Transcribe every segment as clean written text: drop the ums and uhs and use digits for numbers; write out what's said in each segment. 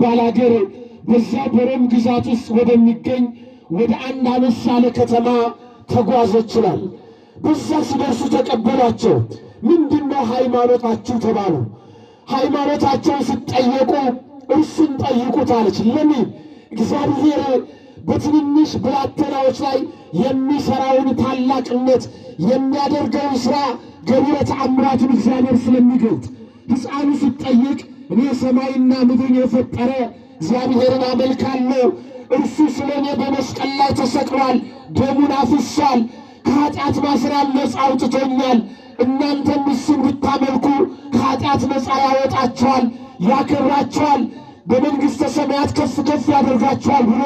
ባላገር በዛ በሮም ግዛት ውስጥ ወደሚገኝ ወደ አንድ አነስ ያለ ከተማ ተጓዘችላል። በዛ ሲደርሱ ተቀበሏቸው። ምንድነው ሃይማኖታችሁ ተባሉ። ሃይማኖታቸውን ሲጠየቁ እርሱን ጠይቁት አለች። ለምን? እግዚአብሔር በትንንሽ ብላቴናዎች ላይ የሚሰራውን ታላቅነት የሚያደርገውን ሥራ ገቢረ ተአምራቱን እግዚአብሔር ስለሚገልጥ ሕፃኑ ሲጠይቅ እኔ ሰማይና ምድርን የፈጠረ እግዚአብሔርን አመልካለሁ፣ እርሱ ስለ እኔ በመስቀል ላይ ተሰቅሏል፣ ደሙን አፍሷል፣ ከኃጢአት ማሰሪያ ነፃ አውጥቶኛል፣ እናንተም እሱን ብታመልኩ ከኃጢአት ነፃ ያወጣችኋል፣ ያከብራችኋል፣ በመንግሥተ ሰማያት ከፍ ከፍ ያደርጋችኋል ብሎ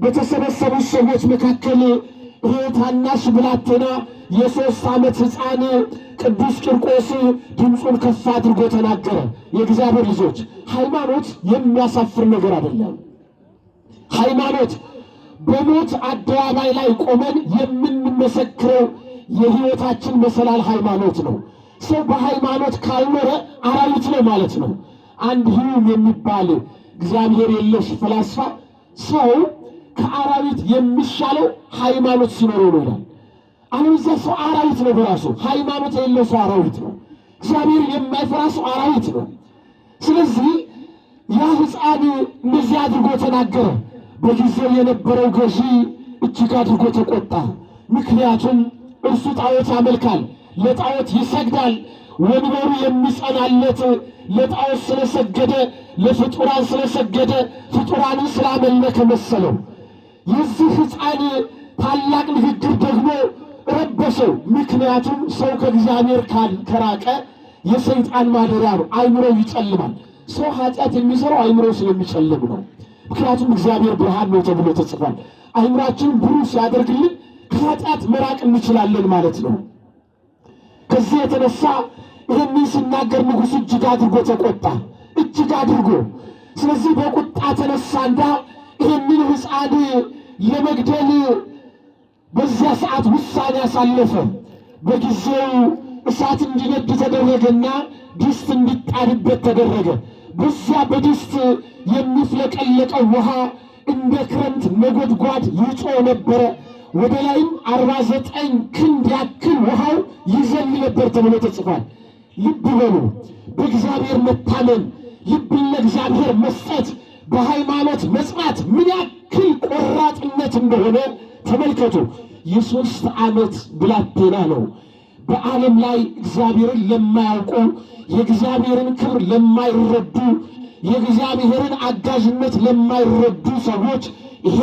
በተሰበሰቡ ሰዎች መካከል ይሄ ታናሽ ብላቴና የ3 ዓመት ሕፃን ቅዱስ ቂርቆስ ድምፁን ከፍ አድርጎ ተናገረ። የእግዚአብሔር ልጆች ሃይማኖት የሚያሳፍር ነገር አይደለም። ሃይማኖት በሞት አደባባይ ላይ ቆመን የምንመሰክረው የሕይወታችን መሰላል ሃይማኖት ነው። ሰው በሃይማኖት ካልኖረ አራዊት ነው ማለት ነው። አንድ ሂዩም የሚባል እግዚአብሔር የለሽ ፈላስፋ ሰው ከአራዊት የሚሻለው ሃይማኖት ሲኖረው ነው ይላል። አለበለዚያ ሰው አራዊት ነው በራሱ። ሃይማኖት የሌለው ሰው አራዊት ነው። እግዚአብሔር የማይፈራ ሰው አራዊት ነው። ስለዚህ ያ ሕፃን እንደዚህ አድርጎ ተናገረ። በጊዜው የነበረው ገዢ እጅግ አድርጎ ተቆጣ። ምክንያቱም እርሱ ጣዖት ያመልካል፣ ለጣዖት ይሰግዳል። ወንበሩ የሚጸናለት ለጣዖት ስለሰገደ፣ ለፍጡራን ስለሰገደ፣ ፍጡራንን ስላመለከ መሰለው። የዚህ ሕፃን ታላቅ ንግግር ደግሞ ረበሰው። ምክንያቱም ሰው ከእግዚአብሔር ከራቀ የሰይጣን ማደሪያ ነው፣ አይምሮው ይጨልማል። ሰው ኃጢአት የሚሰራው አይምሮው ስለሚጨልም ነው። ምክንያቱም እግዚአብሔር ብርሃን ነው ተብሎ ተጽፏል። አይምራችንን ብሩህ ሲያደርግልን ከኃጢአት መራቅ እንችላለን ማለት ነው። ከዚህ የተነሳ ይህንን ሲናገር ንጉሡ እጅግ አድርጎ ተቆጣ፣ እጅግ አድርጎ። ስለዚህ በቁጣ ተነሳና ይህንን ሕፃን ለመግደል በዚያ ሰዓት ውሳኔ ያሳለፈ። በጊዜው እሳት እንዲነድ ተደረገና ድስት እንዲጣድበት ተደረገ። በዚያ በድስት የሚፍለቀለቀው ውሃ እንደ ክረምት ነጎድጓድ ይጮህ ነበረ። ወደ ላይም 49 ክንድ ያክል ውሃው ይዘል ነበር ተብሎ ተጽፏል። ልብ በሉ፣ በእግዚአብሔር መታመን፣ ልብን ለእግዚአብሔር መስጠት፣ በሃይማኖት መጽናት ምን ያክል ቆራጥነት እንደሆነ ተመልከቱ። የ3 ዓመት ብላቴና ነው። በዓለም ላይ እግዚአብሔርን ለማያውቁ፣ የእግዚአብሔርን ክብር ለማይረዱ፣ የእግዚአብሔርን አጋዥነት ለማይረዱ ሰዎች ይሄ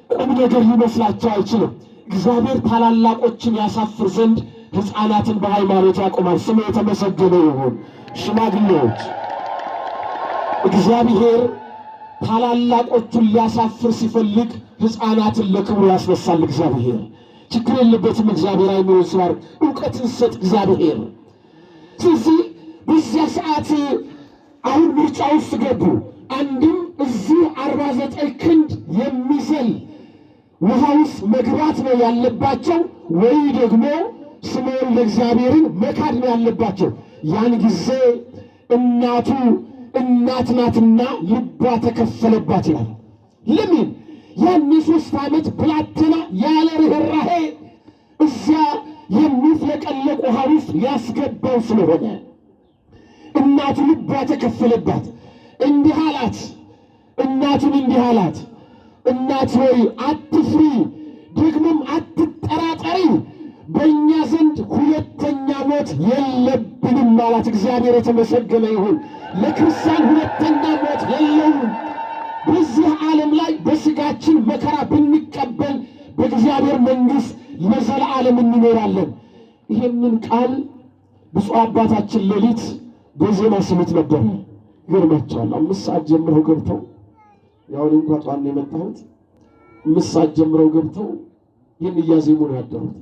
ቁም ነገር ሊመስላቸው አይችልም። እግዚአብሔር ታላላቆችን ያሳፍር ዘንድ ሕፃናትን በሃይማኖት ያቆማል። ስሙ የተመሰገነ ይሁን። ሽማግሌዎች፣ እግዚአብሔር ታላላቆቹን ሊያሳፍር ሲፈልግ ሕፃናትን ለክብሩ ያስነሳል። እግዚአብሔር ችግር የለበትም። እግዚአብሔር አይምሮ ስባር እውቀትን ሰጥ እግዚአብሔር። ስለዚህ በዚያ ሰዓት አሁን ምርጫ ውስጥ ገቡ። አንድም እዚህ 49 ክንድ የሚዘል ውሃ ውስጥ መግባት ነው ያለባቸው፣ ወይ ደግሞ ስምዖን ለእግዚአብሔርን መካድ ነው ያለባቸው። ያን ጊዜ እናቱ እናት ናትና ልቧ ተከፈለባት ይላል። ለምን? ያን የ3 ዓመት ብላቴና ያለ ርኅራኄ እዚያ የሚፍለቀለቅ ውሃ ውስጥ ሊያስገባው ስለሆነ እናቱ ልቧ ተከፈለባት። እንዲህ አላት፣ እናቱን እንዲህ አላት፣ እናት ሆይ አትፍሪ፣ ደግሞም አትጠራጠሪ፣ በእኛ ዘንድ ሁለተኛ ሞት የለብንም አላት። እግዚአብሔር የተመሰገነ ይሁን። ለክርስቲያን ሁለተኛ ሞት የለውም። በዚህ ዓለም ላይ በሥጋችን መከራ ብንቀበል በእግዚአብሔር መንግሥት ለዘላለም እንኖራለን። ይህንን ቃል ብፁዕ አባታችን ሌሊት በዜማ ስሙት ነበር። ይገርማቸዋል። 5 ሰዓት ጀምረው ገብተው ያውን እንኳን ጧን የመጣሁት 5 ሰዓት ጀምረው ገብተው ይህን እያዜሙ ነው ያደሩት።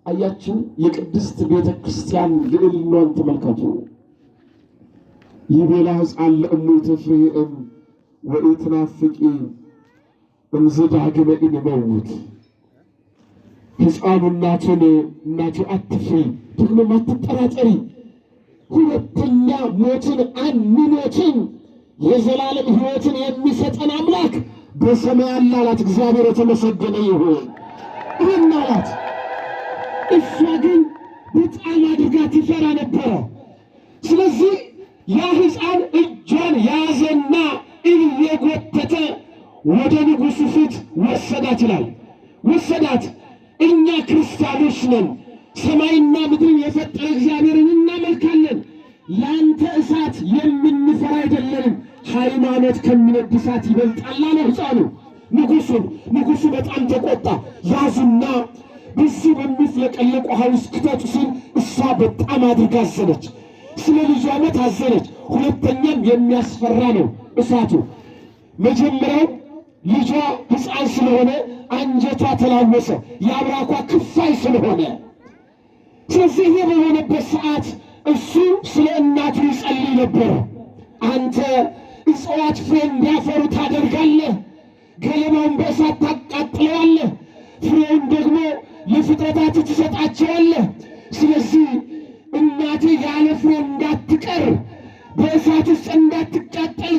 አያችሁ፣ የቅድስት ቤተ ክርስቲያን ልዕልናን ተመልከቱ። ይቤላ ሕፃን ለእሙ ትፍሪእም ወኢትናፍቂ እንዝዳግመ ኢንመውት። ሕፃኑ እናቱን እናቱ አትፍሪ፣ ደግሞም አትጠራጠሪ፣ ሁለተኛ ሞትን አንሞትም፣ የዘላለም ሕይወትን በሰማይ አለ አላት። እግዚአብሔር የተመሰገነ ይሁን። ይህን አላት። እሷ ግን በጣም አድርጋ ትፈራ ነበረ። ስለዚህ ያ ሕፃን እጇን ያዘና እየጎተተ ወደ ንጉሡ ፊት ወሰዳት ይላል። ወሰዳት። እኛ ክርስቲያኖች ነን፣ ሰማይና ምድርን የፈጠረ እግዚአብሔርን እናመልካለን። ለአንተ እሳት የምንፈራ አይደለንም፣ ሃይማኖት ከሚነድ እሳት ይበልጣል አለ ሕፃኑ ንጉሡ በጣም ተቆጣ። ያዙና በዚህ በሚፍለቀለቅ ውሃ ውስጥ ክተቱ ሲል እሷ በጣም አድርጋ አዘነች። ስለ ልጇ ሞት አዘነች። ሁለተኛም የሚያስፈራ ነው እሳቱ። መጀመሪያው ልጇ ሕፃን ስለሆነ አንጀቷ ተላወሰ፣ የአብራኳ ክፋይ ስለሆነ። ስለዚህ ይህ በሆነበት ሰዓት እሱ ስለ እናቱ ይጸልይ ነበረ። አንተ እጽዋት ፍሬ እንዲያፈሩ ታደርጋለህ፣ ገለባውን በእሳት ታቃጥለዋለህ፣ ፍሬውን ደግሞ ለፍጥረታት ትሰጣቸዋለህ። ስለዚህ እናቴ ያለ ፍሬ እንዳትቀር፣ በእሳት ውስጥ እንዳትቃጠል፣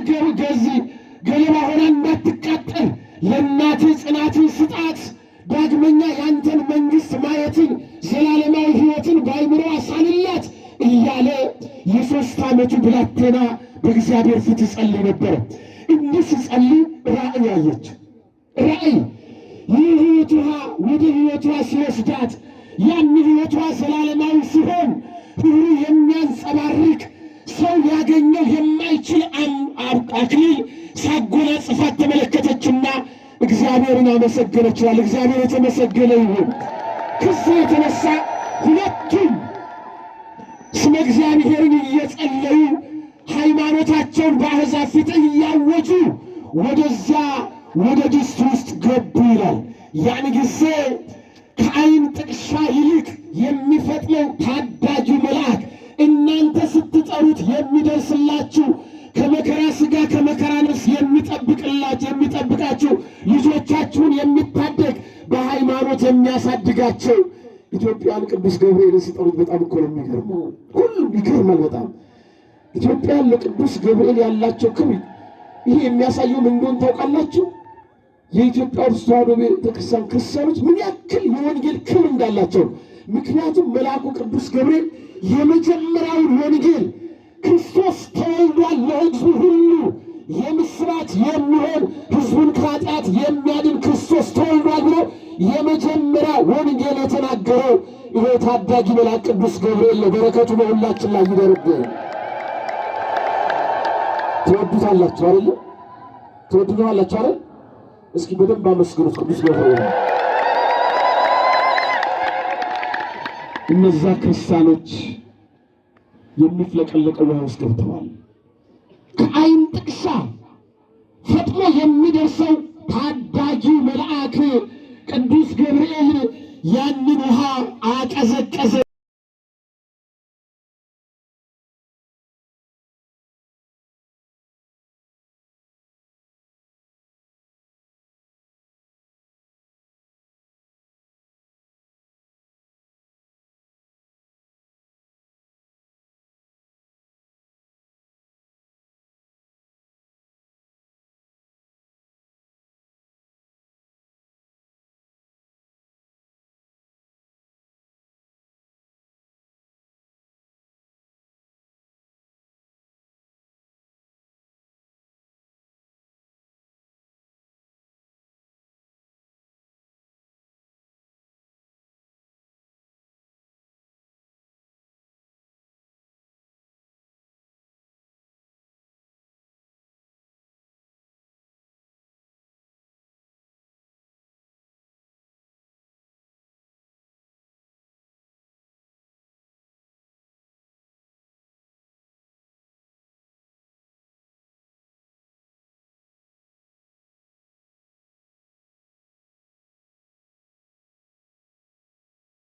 ገለባ ሆና እንዳትቃጠል ለእናቴ ጽናትን ስጣት። ዳግመኛ ያንተን መንግሥት ማየትን ዘላለማዊ ሕይወትን በአይምሮ አሳልላት እያለ የ3 ዓመቱ ብላቴና በእግዚአብሔር ፊት ይጸልይ ነበር። እንዲህ ሲጸልይ ራእይ አየች። ራእይ የሕይወት ውሃ ወደ ሕይወቷ ሲወስዳት ያን ሕይወቷ ዘላለማዊ ሲሆን ህብሩ የሚያንጸባርቅ ሰው ያገኘው የማይችል አክሊል ሳጎናጽፋት ተመለከተችና እግዚአብሔርን አመሰገነችዋል። እግዚአብሔር የተመሰገነ ይሁን። ከዚህ የተነሳ ሁለቱም ስመ እግዚአብሔርን እየጸለዩ ሃይማኖታቸውን በአሕዛብ ፊት እያወጁ ወደዚያ ወደ ድስት ውስጥ ገቡ ይላል። ያን ጊዜ ከዓይን ጥቅሻ ይልቅ የሚፈጥነው ታዳጊው መልአክ እናንተ ስትጠሩት የሚደርስላችሁ ከመከራ ሥጋ ከመከራ ነፍስ የሚጠብቃችሁ ልጆቻችሁን የሚታደግ በሃይማኖት የሚያሳድጋቸው ኢትዮጵያን ቅዱስ ገብርኤልን ሲጠሩት በጣም እኮ ነው የሚገርመው። ሁሉም ይገርማል በጣም። ኢትዮጵያን ለቅዱስ ገብርኤል ያላቸው ክብር ይሄ የሚያሳየው ምን እንደሆነ ታውቃላችሁ? የኢትዮጵያ ኦርቶዶክስ ተዋሕዶ ቤተክርስቲያን ክርስቲያኖች ምን ያክል የወንጌል ክብር እንዳላቸው። ምክንያቱም መልአኩ ቅዱስ ገብርኤል የመጀመሪያውን ወንጌል ክርስቶስ ተወልዷል ለሕዝቡ ሁሉ የምስራች የሚሆን ሕዝቡን ከኃጢአት የሚያድን ክርስቶስ ተወልዷል ብሎ የመጀመሪያ ወንጌል የተናገረው ይሄ ታዳጊ መልአክ ቅዱስ ገብርኤል ነው። በረከቱ በሁላችን ላይ ይደርብን። ትወዱታላችሁ አይደል? ትወዱታላችሁ አይደል? እስኪ በደንብ አመስግኑት ቅዱስ ገብርኤል። እነዛ ክርስቲያኖች የሚፍለቀለቀው ውሃ ውስጥ ገብተዋል። ከዓይን ጥቅሻ ፈጥኖ የሚደርሰው ታዳጊው መልአክ ቅዱስ ገብርኤል ያንን ውሃ አቀዘቀዘ።